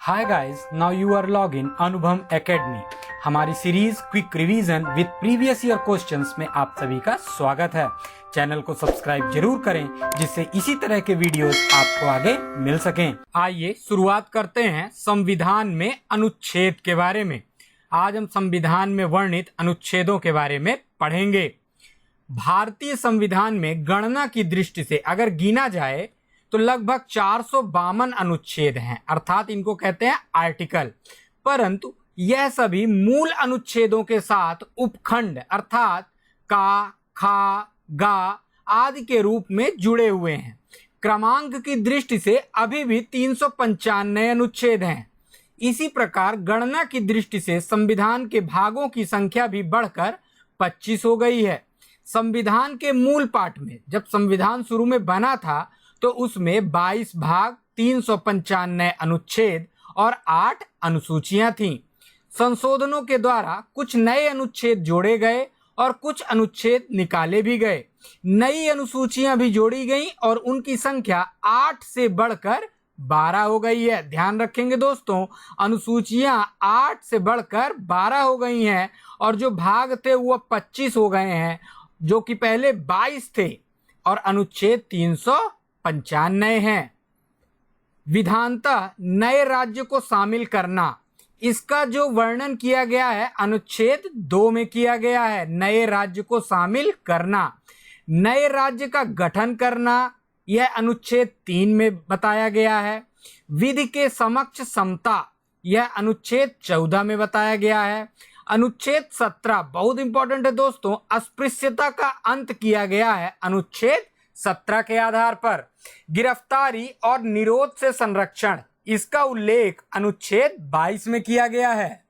Hi guys, now you are log in Anubhav academy. हमारी series quick revision with previous year questions में आप सभी का स्वागत है। चैनल को सब्सक्राइब जरूर करें जिससे इसी तरह के वीडियोस आपको आगे मिल सकें। आइए शुरुआत करते हैं संविधान में अनुच्छेद के बारे में। आज हम संविधान में वर्णित अनुच्छेदों के बारे में पढ़ेंगे। भारतीय संविधान में गणना की दृष्टि से अगर गिना जाए तो लगभग 452 अनुच्छेद हैं, अर्थात इनको कहते हैं आर्टिकल। परंतु यह सभी मूल अनुच्छेदों के साथ उपखंड अर्थात का, खा, गा आदि के रूप में जुड़े हुए हैं। क्रमांक की दृष्टि से अभी भी 395 अनुच्छेद हैं। इसी प्रकार गणना की दृष्टि से संविधान के भागों की संख्या भी बढ़कर 25 हो गई है। संविधान के मूल पाठ में जब संविधान शुरू में बना था तो उसमें 22 भाग, 395 अनुच्छेद और 8 अनुसूचियां थीं। संशोधनों के द्वारा कुछ नए अनुच्छेद जोड़े गए और कुछ अनुच्छेद निकाले भी गए। नई अनुसूचियां भी जोड़ी गईं और उनकी संख्या 8 से बढ़कर 12 हो गई है। ध्यान रखेंगे दोस्तों, अनुसूचियां 8 से बढ़कर 12 हो गई हैं और जो भाग थे वो 25 हो गए हैं, जो कि पहले 22 थे, और अनुच्छेद 395 हैं। विधानतः नए राज्य को शामिल करना, इसका जो वर्णन किया गया है अनुच्छेद 2 में किया गया है। नए राज्य को शामिल करना, नए राज्य का गठन करना, यह अनुच्छेद 3 में बताया गया है। विधि के समक्ष समता, यह अनुच्छेद 14 में बताया गया है। अनुच्छेद 17 बहुत इंपॉर्टेंट है दोस्तों, अस्पृश्यता का अंत किया गया है अनुच्छेद 17 के आधार पर। गिरफ्तारी और निरोध से संरक्षण, इसका उल्लेख अनुच्छेद 22 में किया गया है।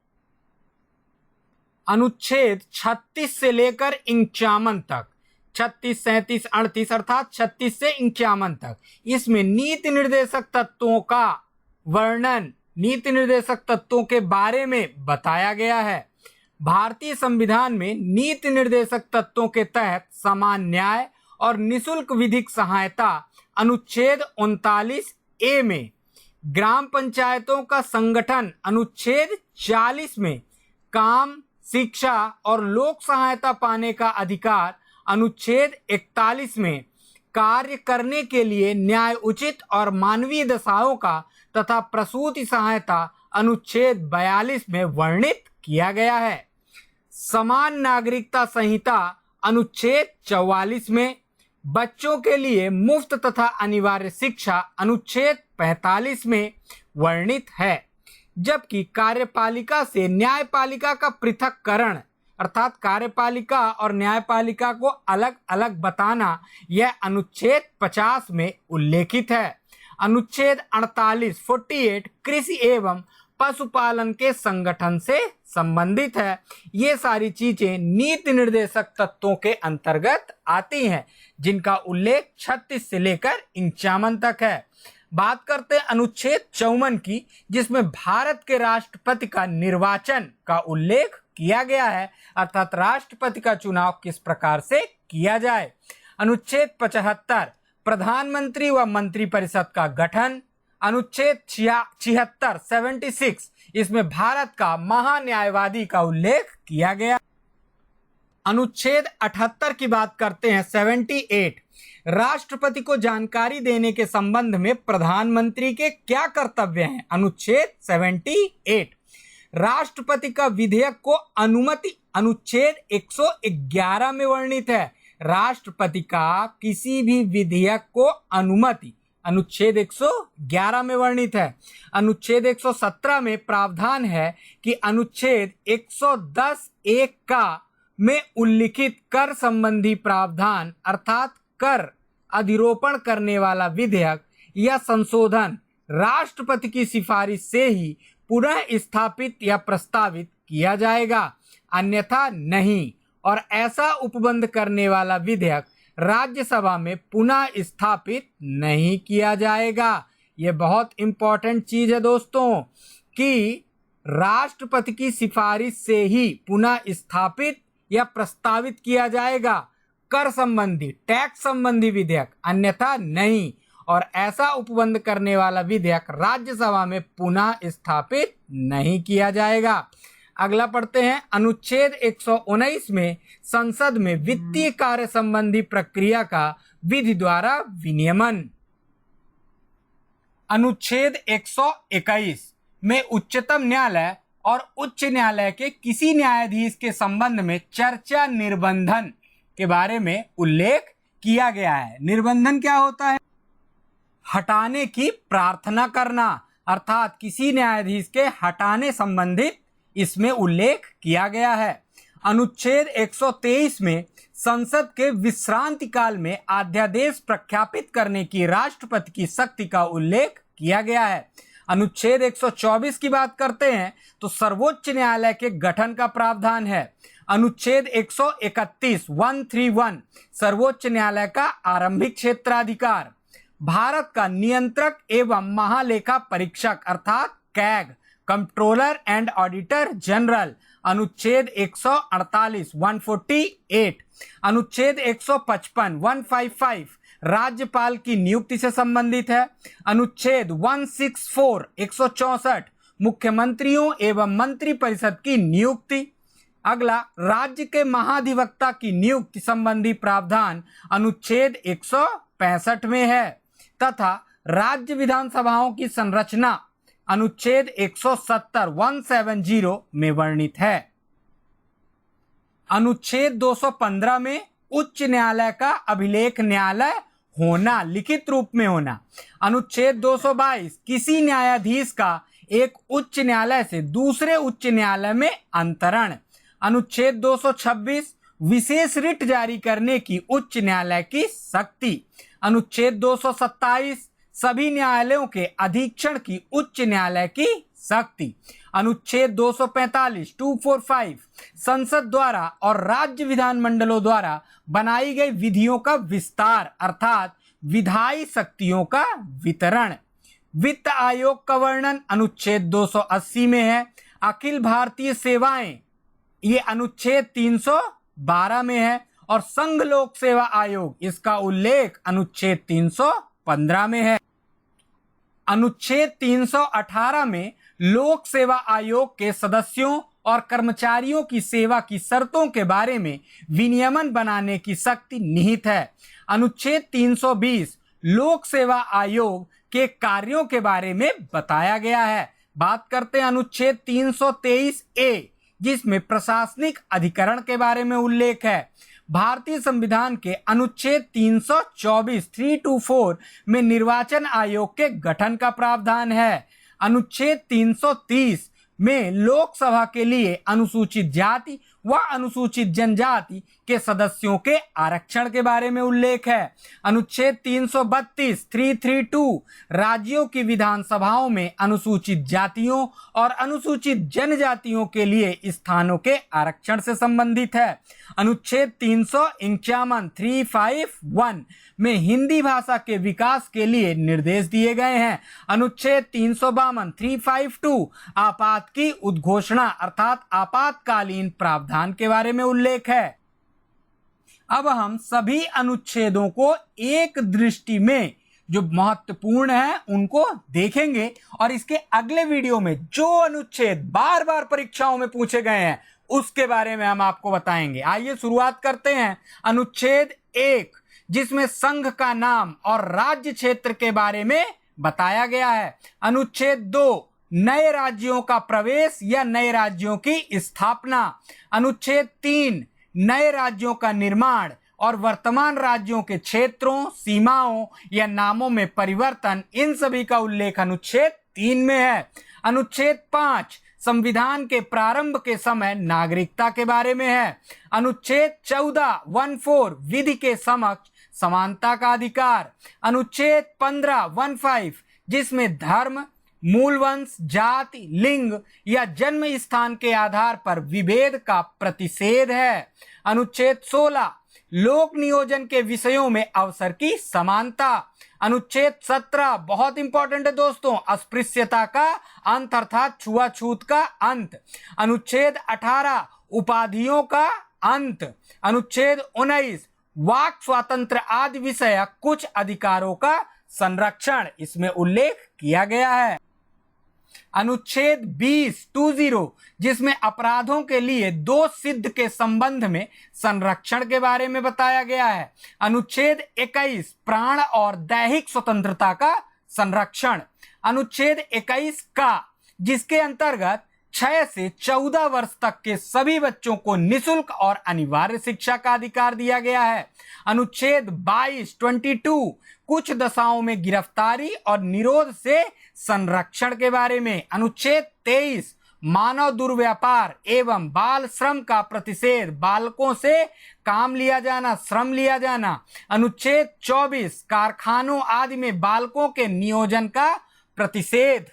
अनुच्छेद 36 से लेकर 51 तक, 36, 37, 38 अर्थात 36 से 51 तक, इसमें नीति निर्देशक तत्वों का वर्णन, नीति निर्देशक तत्वों के बारे में बताया गया है। भारतीय संविधान में नीति निर्देशक तत्वों के तहत समान न्याय और निशुल्क विधिक सहायता अनुच्छेद 39A में, ग्राम पंचायतों का संगठन अनुच्छेद 40 में, काम, शिक्षा और लोक सहायता पाने का अधिकार अनुच्छेद 41 में, कार्य करने के लिए न्याय उचित और मानवीय दशाओं का तथा प्रसूति सहायता अनुच्छेद 42 में वर्णित किया गया है। समान नागरिकता संहिता अनुच्छेद 44 में, बच्चों के लिए मुफ्त तथा अनिवार्य शिक्षा अनुच्छेद 45 में वर्णित है। जबकि कार्यपालिका से न्यायपालिका का पृथक्करण अर्थात कार्यपालिका और न्यायपालिका को अलग अलग बताना, यह अनुच्छेद 50 में उल्लेखित है। अनुच्छेद 48 कृषि एवं पशुपालन के संगठन से संबंधित है। ये सारी चीजें नीति निर्देशक तत्वों के अंतर्गत आती हैं, जिनका उल्लेख 36 से लेकर 51 तक है। बात करते हैं अनुच्छेद 54 की, जिसमें भारत के राष्ट्रपति का निर्वाचन का उल्लेख किया गया है, अर्थात राष्ट्रपति का चुनाव किस प्रकार से किया जाए। अनुच्छेद 75 प्रधानमंत्री व मंत्रिपरिषद का गठन। अनुच्छेद 76 इसमें भारत का महान्यायवादी का उल्लेख किया गया। अनुच्छेद 78 की बात करते हैं, 78 राष्ट्रपति को जानकारी देने के संबंध में प्रधानमंत्री के क्या कर्तव्य हैं। अनुच्छेद 78 राष्ट्रपति का विधेयक को अनुमति अनुच्छेद 111 में वर्णित है। राष्ट्रपति का किसी भी विधेयक को अनुमति अनुच्छेद 111 में वर्णित है। अनुच्छेद 117 में प्रावधान है कि अनुच्छेद 110(1) का में उल्लिखित कर संबंधी प्रावधान अर्थात कर अधिरोपण करने वाला विधेयक या संशोधन राष्ट्रपति की सिफारिश से ही पुनः स्थापित या प्रस्तावित किया जाएगा, अन्यथा नहीं। और ऐसा उपबंध करने वाला विधेयक राज्यसभा में पुनः स्थापित नहीं किया जाएगा। यह बहुत इंपॉर्टेंट चीज है दोस्तों कि राष्ट्रपति की सिफारिश से ही पुनः स्थापित या प्रस्तावित किया जाएगा कर संबंधी, टैक्स संबंधी विधेयक, अन्यथा नहीं। और ऐसा उपबंध करने वाला विधेयक राज्यसभा में पुनः स्थापित नहीं किया जाएगा। अगला पढ़ते हैं, अनुच्छेद 119 में संसद में वित्तीय कार्य संबंधी प्रक्रिया का विधि द्वारा विनियमन। अनुच्छेद 121 में उच्चतम न्यायालय और उच्च न्यायालय के किसी न्यायाधीश के संबंध में चर्चा निर्बंधन के बारे में उल्लेख किया गया है। निर्बंधन क्या होता है? हटाने की प्रार्थना करना, अर्थात किसी न्यायाधीश के हटाने संबंधित इसमें उल्लेख किया गया है। अनुच्छेद 123 में संसद के विश्रांति काल में अध्यादेश प्रख्यापित करने की राष्ट्रपति की शक्ति का उल्लेख किया गया है। अनुच्छेद 124 की बात करते हैं तो सर्वोच्च न्यायालय के गठन का प्रावधान है। अनुच्छेद 131 सर्वोच्च न्यायालय का आरंभिक क्षेत्राधिकार। भारत का नियंत्रक एवं महालेखा परीक्षक अर्थात CAG, controller and auditor general, अनुच्छेद 148 148। अनुच्छेद 155 राज्यपाल की नियुक्ति से संबंधित है। अनुच्छेद 164 164 मुख्यमंत्रियों एवं मंत्रिपरिषद की नियुक्ति। अगला, राज्य के महाधिवक्ता की नियुक्ति संबंधी प्रावधान अनुच्छेद 165 में है तथा राज्य विधानसभाओं की संरचना अनुच्छेद 170 में वर्णित है। अनुच्छेद 215 में उच्च न्यायालय का अभिलेख न्यायालय होना, लिखित रूप में होना। अनुच्छेद 222 किसी न्यायाधीश का एक उच्च न्यायालय से दूसरे उच्च न्यायालय में अंतरण। अनुच्छेद 226 विशेष रिट जारी करने की उच्च न्यायालय की शक्ति। अनुच्छेद 227 सभी न्यायालयों के अधीक्षण की उच्च न्यायालय की शक्ति। अनुच्छेद 245 संसद द्वारा और राज्य विधानमंडलों द्वारा बनाई गई विधियों का विस्तार अर्थात विधायी शक्तियों का वितरण। वित्त आयोग का वर्णन अनुच्छेद 280 में है। अखिल भारतीय सेवाएं ये अनुच्छेद 312 में है और संघ लोक सेवा आयोग इसका उल्लेख अनुच्छेद 315 में है। अनुच्छेद 318 में लोक सेवा आयोग के सदस्यों और कर्मचारियों की सेवा की शर्तों के बारे में विनियमन बनाने की शक्ति निहित है। अनुच्छेद 320 लोक सेवा आयोग के कार्यों के बारे में बताया गया है। बात करते हैं अनुच्छेद 323 ए जिसमें प्रशासनिक अधिकरण के बारे में उल्लेख है। भारतीय संविधान के अनुच्छेद 324 में निर्वाचन आयोग के गठन का प्रावधान है। अनुच्छेद 330 में लोकसभा के लिए अनुसूचित जाति व अनुसूचित जनजाति के सदस्यों के आरक्षण के बारे में उल्लेख है। अनुच्छेद 332 राज्यों की विधानसभाओं में अनुसूचित जातियों और अनुसूचित जनजातियों के लिए स्थानों के आरक्षण से संबंधित है। अनुच्छेद 351 में हिंदी भाषा के विकास के लिए निर्देश दिए गए हैं। अनुच्छेद 352 आपात की उद्घोषणा अर्थात आपातकालीन प्रावधान के बारे में उल्लेख है। अब हम सभी अनुच्छेदों को एक दृष्टि में जो महत्वपूर्ण है उनको देखेंगे और इसके अगले वीडियो में जो अनुच्छेद बार बार परीक्षाओं में पूछे गए हैं उसके बारे में हम आपको बताएंगे। आइए शुरुआत करते हैं। अनुच्छेद 1 जिसमें संघ का नाम और राज्य क्षेत्र के बारे में बताया गया है। अनुच्छेद 2 नए राज्यों का प्रवेश या नए राज्यों की स्थापना। अनुच्छेद 3 नए राज्यों का निर्माण और वर्तमान राज्यों के क्षेत्रों, सीमाओं या नामों में परिवर्तन, इन सभी का उल्लेख अनुच्छेद 3 में है। अनुच्छेद 5 संविधान के प्रारंभ के समय नागरिकता के बारे में है। अनुच्छेद 14 विधि के समक्ष समानता का अधिकार। अनुच्छेद 15 जिसमें धर्म, मूल वंश, जाति, लिंग या जन्म स्थान के आधार पर विभेद का प्रतिषेध है। अनुच्छेद 16 लोक नियोजन के विषयों में अवसर की समानता। अनुच्छेद 17 बहुत इंपॉर्टेंट है दोस्तों, अस्पृश्यता का अंत अर्थात छुआछूत का अंत। अनुच्छेद 18 उपाधियों का अंत। अनुच्छेद 19 वाक स्वातंत्र आदि विषय कुछ अधिकारों का संरक्षण इसमें उल्लेख किया गया है। अनुच्छेद 20 जिसमें अपराधों के लिए दोष सिद्ध के संबंध में संरक्षण के बारे में बताया गया है। अनुच्छेद 21 प्राण और दैहिक स्वतंत्रता का संरक्षण। अनुच्छेद 21 का जिसके अंतर्गत 6 से 14 वर्ष तक के सभी बच्चों को निःशुल्क और अनिवार्य शिक्षा का अधिकार दिया गया है। अनुच्छेद 22 कुछ दशाओं में गिरफ्तारी और निरोध से संरक्षण के बारे में। अनुच्छेद 23 मानव दुर्व्यापार एवं बाल श्रम का प्रतिषेध, बालकों से काम लिया जाना, श्रम लिया जाना। अनुच्छेद 24 कारखानों आदि में बालकों के नियोजन का प्रतिषेध।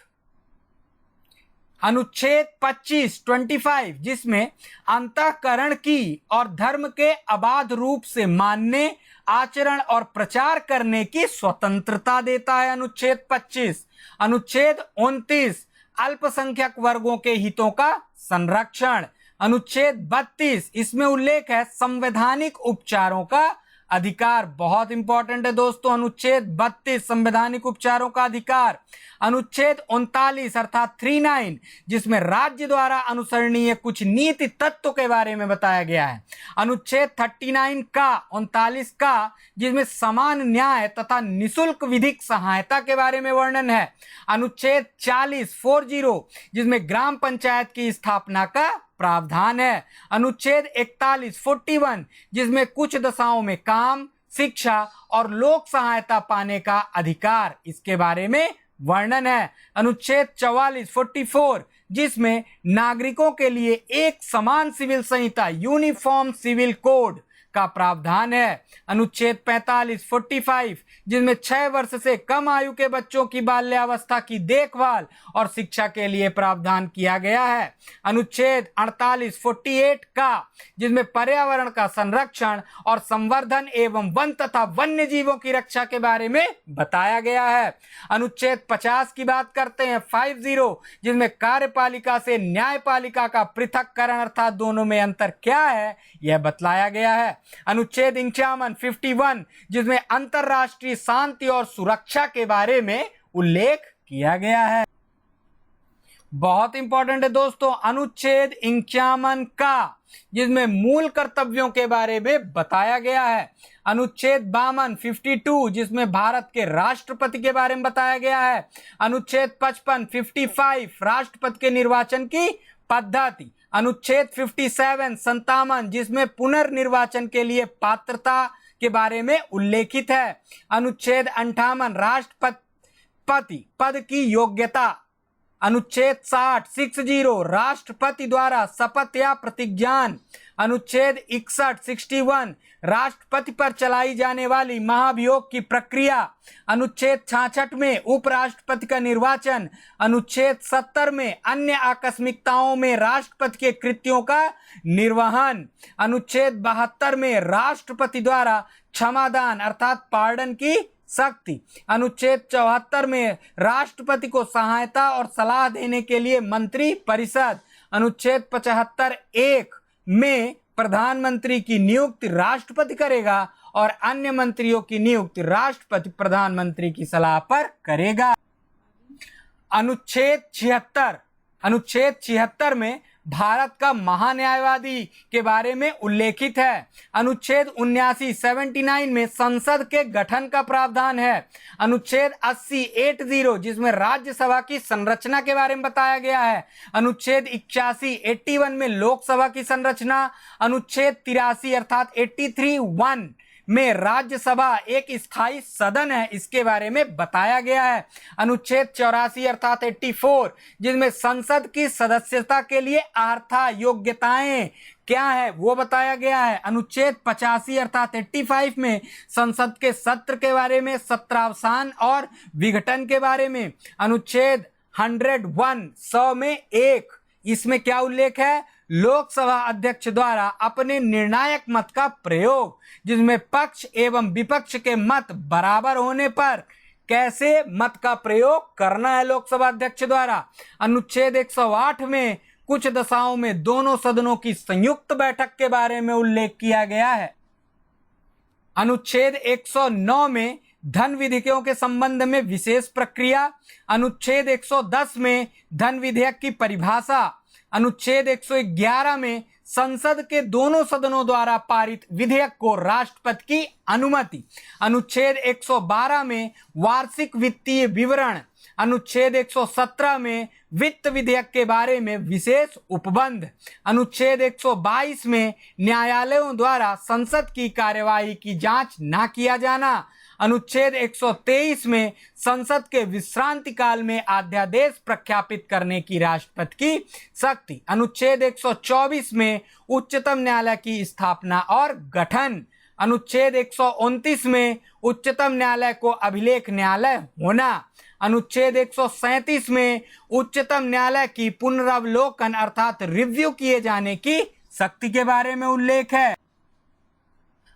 अनुच्छेद 25 जिसमें अंतःकरण की और धर्म के अबाध रूप से मानने, आचरण और प्रचार करने की स्वतंत्रता देता है। अनुच्छेद 25। अनुच्छेद 29 अल्पसंख्यक वर्गों के हितों का संरक्षण। अनुच्छेद 32 इसमें उल्लेख है संवैधानिक उपचारों का अधिकार। बहुत इंपॉर्टेंट है दोस्तों, अनुच्छेद 32 संवैधानिक उपचारों का अधिकार। अनुच्छेद 39 अर्थात 39 जिसमें राज्य द्वारा अनुसरणीय कुछ नीति तत्व के बारे में बताया गया है। अनुच्छेद 39 का जिसमें समान न्याय तथा निःशुल्क विधिक सहायता के बारे में वर्णन है। अनुच्छेद 40 जिसमें ग्राम पंचायत की स्थापना का प्रावधान है। अनुच्छेद 41 जिसमें कुछ दशाओं में काम, शिक्षा और लोक सहायता पाने का अधिकार इसके बारे में वर्णन है। अनुच्छेद 44 जिसमें नागरिकों के लिए एक समान सिविल संहिता यूनिफॉर्म सिविल कोड का प्रावधान है। अनुच्छेद 45 जिसमें 6 वर्ष से कम आयु के बच्चों की बाल्यावस्था की देखभाल और शिक्षा के लिए प्रावधान किया गया है। अनुच्छेद 48 का जिसमें पर्यावरण का संरक्षण और संवर्धन एवं वन तथा वन्य जीवों की रक्षा के बारे में बताया गया है। अनुच्छेद 50 की बात करते हैं 50 जिसमें कार्यपालिका से न्यायपालिका का पृथक्करण अर्थात दोनों में अंतर क्या है यह बतलाया गया है। अनुच्छेद 51 जिसमें अंतरराष्ट्रीय शांति और सुरक्षा के बारे में उल्लेख किया गया है। बहुत इंपॉर्टेंट है दोस्तों, अनुच्छेद 51 का जिसमें मूल कर्तव्यों के बारे में बताया गया है। अनुच्छेद 52 जिसमें भारत के राष्ट्रपति के बारे में बताया गया है। अनुच्छेद 55 राष्ट्रपति के निर्वाचन की पद्धति। अनुच्छेद 57 जिसमें पुनर्निर्वाचन के लिए पात्रता के बारे में उल्लेखित है। अनुच्छेद 58 राष्ट्रपति पद की योग्यता। अनुच्छेद 60 राष्ट्रपति द्वारा शपथ या प्रतिज्ञान। अनुच्छेद 61 राष्ट्रपति पर चलाई जाने वाली महाभियोग की प्रक्रिया। अनुच्छेद 66 में उपराष्ट्रपति का निर्वाचन। अनुच्छेद 70 में अन्य आकस्मिकताओं में राष्ट्रपति के कृत्यों का निर्वहन। अनुच्छेद 72 में राष्ट्रपति द्वारा क्षमादान अर्थात पार्डन की शक्ति। अनुच्छेद 74 में राष्ट्रपति को सहायता और सलाह देने के लिए मंत्री परिषद। अनुच्छेद 75(1) में प्रधानमंत्री की नियुक्ति राष्ट्रपति करेगा और अन्य मंत्रियों की नियुक्ति राष्ट्रपति प्रधानमंत्री की सलाह पर करेगा। अनुच्छेद 76 में भारत का महान्यायवादी के बारे में उल्लेखित है। अनुच्छेद 79 में संसद के गठन का प्रावधान है। अनुच्छेद 80 जिसमें राज्यसभा की संरचना के बारे में बताया गया है। अनुच्छेद 81 में लोकसभा की संरचना। अनुच्छेद 83 अर्थात 83 में राज्यसभा एक स्थायी सदन है इसके बारे में बताया गया है। अनुच्छेद 84 अर्थात 84 जिसमें संसद की सदस्यता के लिए अर्हता योग्यताएं क्या है वो बताया गया है। अनुच्छेद 85 अर्थात 85 में संसद के सत्र के बारे में, सत्रावसान और विघटन के बारे में। अनुच्छेद 100 में 1 इसमें क्या उल्लेख है? लोकसभा अध्यक्ष द्वारा अपने निर्णायक मत का प्रयोग, जिसमें पक्ष एवं विपक्ष के मत बराबर होने पर कैसे मत का प्रयोग करना है लोकसभा अध्यक्ष द्वारा। अनुच्छेद 108 में कुछ दशाओं में दोनों सदनों की संयुक्त बैठक के बारे में उल्लेख किया गया है। अनुच्छेद 109 में धन विधेयकों के संबंध में विशेष प्रक्रिया। अनुच्छेद 110 में धन विधेयक की परिभाषा। अनुच्छेद 111 में संसद के दोनों सदनों द्वारा पारित विधेयक को राष्ट्रपति की अनुमति। अनुच्छेद 112 में वार्षिक वित्तीय विवरण। अनुच्छेद 117 में वित्त विधेयक के बारे में विशेष उपबंध। अनुच्छेद 122 में न्यायालयों द्वारा संसद की कार्यवाही की जांच न किया जाना। अनुच्छेद 123 में संसद के विश्रांति काल में अध्यादेश प्रख्यापित करने की राष्ट्रपति की शक्ति। अनुच्छेद 124 में उच्चतम न्यायालय की स्थापना और गठन। अनुच्छेद 129 में उच्चतम न्यायालय को अभिलेख न्यायालय होना। अनुच्छेद 137 में उच्चतम न्यायालय की पुनरावलोकन अर्थात रिव्यू किए जाने की शक्ति के बारे में उल्लेख है।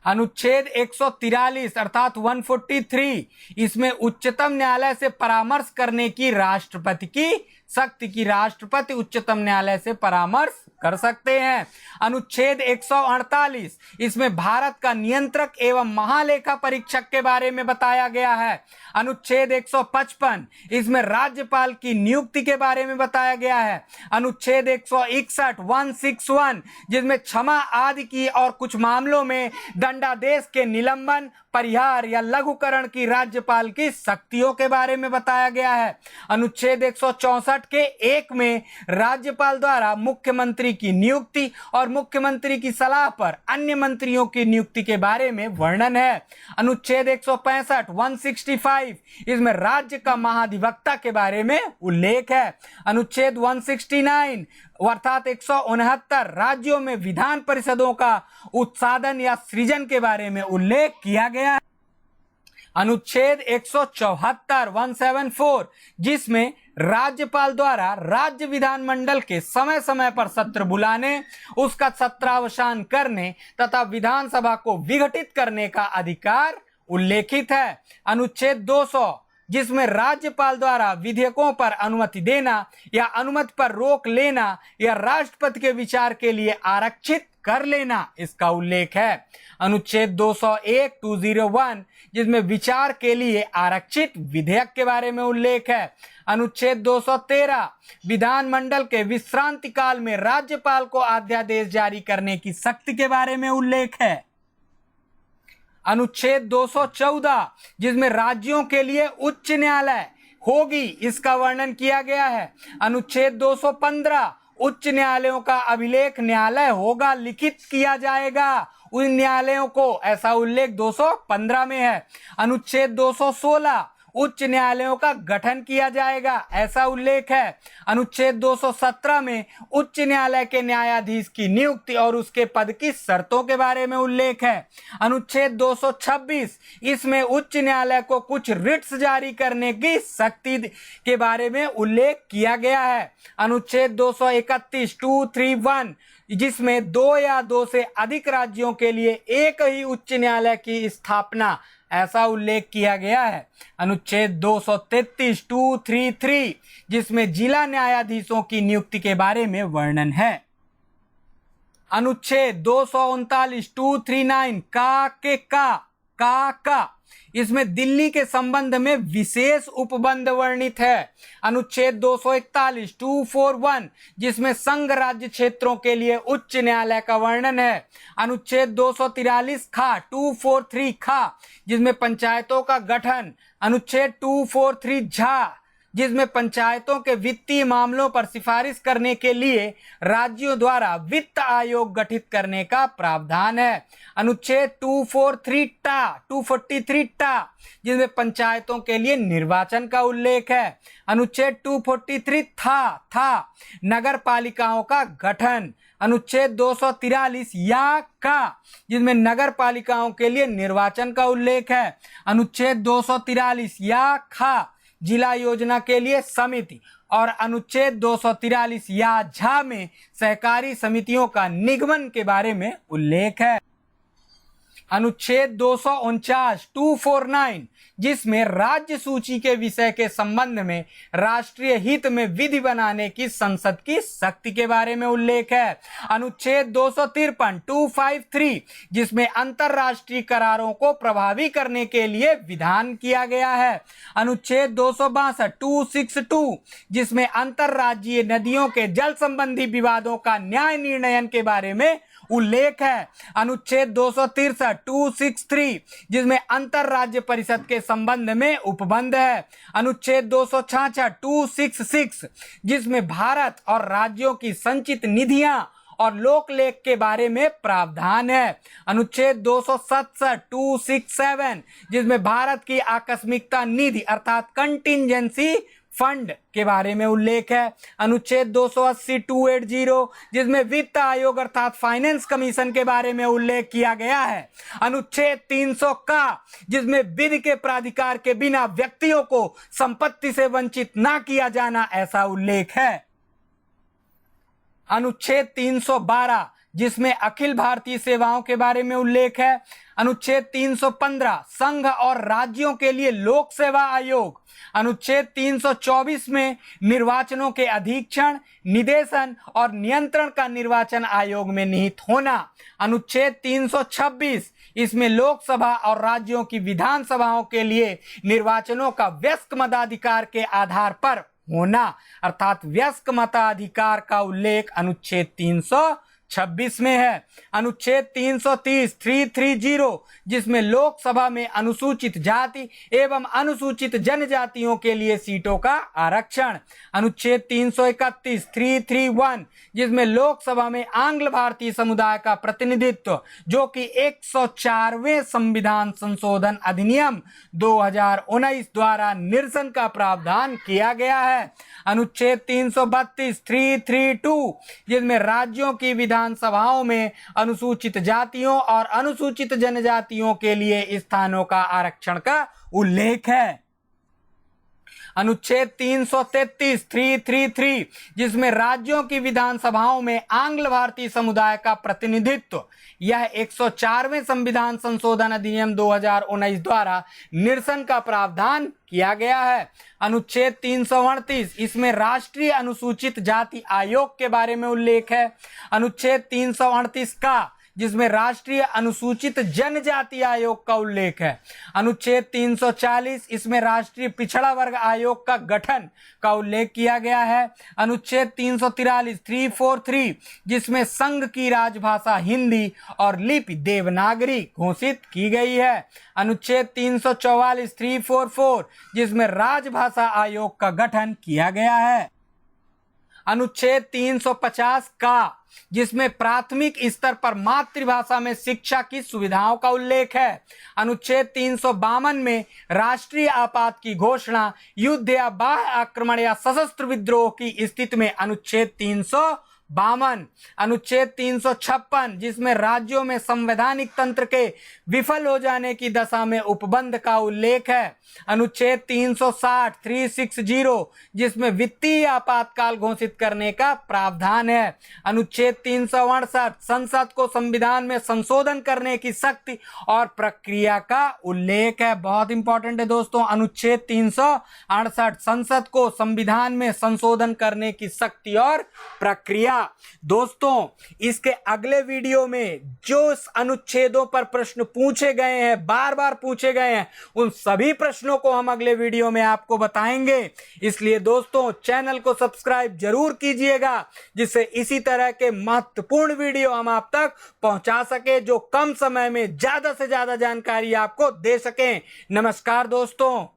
अनुच्छेद 143 अर्थात 143, इसमें उच्चतम न्यायालय से परामर्श करने की राष्ट्रपति की शक्ति की राष्ट्रपति उच्चतम न्यायालय से परामर्श कर सकते हैं। अनुच्छेद 148, इसमें भारत का नियंत्रक एवं महालेखा परीक्षक के बारे में बताया गया है। अनुच्छेद 155, इसमें राज्यपाल की नियुक्ति के बारे में बताया गया है। अनुच्छेद 161 जिसमें क्षमा आदि की और कुछ मामलों में दंडादेश के निलंबन, परिहार या लघुकरण की राज्यपाल की शक्तियों के बारे में बताया गया है। अनुच्छेद 164 के 1 में राज्यपाल द्वारा मुख्यमंत्री की नियुक्ति और मुख्यमंत्री की सलाह पर अन्य मंत्रियों की नियुक्ति के बारे में वर्णन है। अनुच्छेद 165 इसमें राज्य का महाधिवक्ता के बारे में उल्लेख है। अनुच्छेद 169 अर्थात 169 राज्यों में विधान परिषदों का उत्साधन या सृजन के बारे में उल्लेख किया गया है। अनुच्छेद 174 जिसमें राज्यपाल द्वारा राज्य विधानमंडल के समय समय पर सत्र बुलाने, उसका सत्रावसान करने तथा विधानसभा को विघटित करने का अधिकार उल्लेखित है। अनुच्छेद 200 जिसमें राज्यपाल द्वारा विधेयकों पर अनुमति देना या अनुमति पर रोक लेना या राष्ट्रपति के विचार के लिए आरक्षित कर लेना, इसका उल्लेख है। अनुच्छेद 201 जिसमें विचार के लिए आरक्षित विधेयक के बारे में उल्लेख है। अनुच्छेद 213 विधानमंडल के विश्रांति काल में राज्यपाल को अध्यादेश जारी करने की शक्ति के बारे में उल्लेख है। अनुच्छेद 214 जिसमें राज्यों के लिए उच्च न्यायालय होगी, इसका वर्णन किया गया है। अनुच्छेद 215 उच्च न्यायालयों का अभिलेख न्यायालय होगा, लिखित किया जाएगा उन न्यायालयों को, ऐसा उल्लेख 215 में है। अनुच्छेद 216 उच्च न्यायालयों का गठन किया जाएगा, ऐसा उल्लेख है। अनुच्छेद 217 में उच्च न्यायालय के न्यायाधीश की नियुक्ति और उसके पद की शर्तों के बारे में उल्लेख है। अनुच्छेद 226 इसमें उच्च न्यायालय को कुछ रिट्स जारी करने की शक्ति के बारे में उल्लेख किया गया है। अनुच्छेद 231 जिसमें 2 या 2 से अधिक राज्यों के लिए एक ही उच्च न्यायालय की स्थापना, ऐसा उल्लेख किया गया है। अनुच्छेद 233 जिसमें जिला न्यायाधीशों की नियुक्ति के बारे में वर्णन है। अनुच्छेद 239 का इसमें दिल्ली के संबंध में विशेष उपबंध वर्णित है। अनुच्छेद 241 जिसमें संघ राज्य क्षेत्रों के लिए उच्च न्यायालय का वर्णन है। अनुच्छेद 243 जिसमें पंचायतों का गठन। अनुच्छेद 243 जिसमें पंचायतों के वित्तीय मामलों पर सिफारिश करने के लिए राज्यों द्वारा वित्त आयोग गठित करने का प्रावधान है। अनुच्छेद 243 जिसमें पंचायतों के लिए निर्वाचन का उल्लेख है। अनुच्छेद 243 था नगर पालिकाओं का गठन। अनुच्छेद 243 जिसमें नगर पालिकाओं के लिए निर्वाचन का उल्लेख है। अनुच्छेद 243 जिला योजना के लिए समिति और अनुच्छेद 243 में सहकारी समितियों का निगमन के बारे में उल्लेख है। अनुच्छेद 249 249 जिसमें राज्य सूची के विषय के संबंध में राष्ट्रीय हित में विधि बनाने की संसद की शक्ति के बारे में उल्लेख है। अनुच्छेद 253 253 जिसमें अंतरराष्ट्रीय करारों को प्रभावी करने के लिए विधान किया गया है। अनुच्छेद 262 262 जिसमें अंतरराज्यीय नदियों के जल संबंधी विवादों का न्याय निर्णयन के बारे में उल्लेख है। अनुच्छेद 263 263 जिसमें अंतरराज्य परिषद के संबंध में उपबंध है। अनुच्छेद 266 266 जिसमें भारत और राज्यों की संचित निधियां और लोकलेख के बारे में प्रावधान है। अनुच्छेद 267 267 जिसमें भारत की आकस्मिकता निधि अर्थात कंटिंजेंसी फंड के बारे में उल्लेख है। अनुच्छेद 280 280 जिसमें वित्त आयोग अर्थात फाइनेंस कमीशन के बारे में उल्लेख किया गया है। अनुच्छेद 300 का जिसमें विधि के प्राधिकार के बिना व्यक्तियों को संपत्ति से वंचित ना किया जाना ऐसा उल्लेख है। अनुच्छेद 312 जिसमें अखिल भारतीय सेवाओं के बारे में उल्लेख है। अनुच्छेद 315 संघ और राज्यों के लिए लोक सेवा आयोग। अनुच्छेद 324 में निर्वाचनों के अधीक्षण, निदेशन और नियंत्रण का निर्वाचन आयोग में निहित होना। अनुच्छेद 326 इसमें लोकसभा और राज्यों की विधानसभाओं के लिए निर्वाचनों का वयस्क मताधिकार के आधार पर होना अर्थात वयस्क मताधिकार का उल्लेख अनुच्छेद 326 में है। अनुच्छेद 330 330 जिसमें लोकसभा में अनुसूचित जाति एवं अनुसूचित जनजातियों के लिए सीटों का आरक्षण। अनुच्छेद 331 331 जिसमें लोकसभा में आंग्ल भारतीय समुदाय का प्रतिनिधित्व जो कि 104वें संविधान संशोधन अधिनियम 2019 द्वारा निरसन का प्रावधान किया गया है। अनुच्छेद 332 332 जिसमें राज्यों की विधानसभाओं में अनुसूचित जातियों और अनुसूचित जनजातियों के लिए स्थानों का आरक्षण का उल्लेख है। अनुच्छेद 333 333 जिसमें राज्यों की विधानसभाओं में आंग्ल भारतीय समुदाय का प्रतिनिधित्व यह 104वें संविधान संशोधन अधिनियम 2019 द्वारा निरसन का प्रावधान किया गया है। अनुच्छेद 338 इसमें राष्ट्रीय अनुसूचित जाति आयोग के बारे में उल्लेख है। अनुच्छेद 338 का जिसमें राष्ट्रीय अनुसूचित जनजाति आयोग का उल्लेख है। अनुच्छेद 340 इसमें राष्ट्रीय पिछड़ा वर्ग आयोग का गठन का उल्लेख किया गया है। अनुच्छेद 343 343 जिसमें संघ की राजभाषा हिंदी और लिपि देवनागरी घोषित की गई है। अनुच्छेद 344 344 जिसमें राजभाषा आयोग का गठन किया गया है। अनुच्छेद 350 का जिसमें प्राथमिक स्तर पर मातृभाषा में शिक्षा की सुविधाओं का उल्लेख है। अनुच्छेद 352 में राष्ट्रीय आपात की घोषणा युद्ध या बाह्य आक्रमण या सशस्त्र विद्रोह की स्थिति में अनुच्छेद 352। अनुच्छेद 356 जिसमें राज्यों में संवैधानिक तंत्र के विफल हो जाने की दशा में उपबंध का उल्लेख है। अनुच्छेद 360 360 जिसमें वित्तीय आपातकाल घोषित करने का प्रावधान है। अनुच्छेद 368 संसद को संविधान में संशोधन करने की शक्ति और प्रक्रिया का उल्लेख है। बहुत इंपॉर्टेंट है दोस्तों। अनुच्छेद 368 संसद को संविधान में संशोधन करने की शक्ति और प्रक्रिया। दोस्तों इसके अगले वीडियो में जो अनुच्छेदों पर प्रश्न पूछे गए हैं, बार बार पूछे गए हैं, उन सभी प्रश्नों को हम अगले वीडियो में आपको बताएंगे। इसलिए दोस्तों चैनल को सब्सक्राइब जरूर कीजिएगा जिससे इसी तरह के महत्वपूर्ण वीडियो हम आप तक पहुंचा सके जो कम समय में ज्यादा से ज्यादा जानकारी आपको दे सकें। नमस्कार दोस्तों।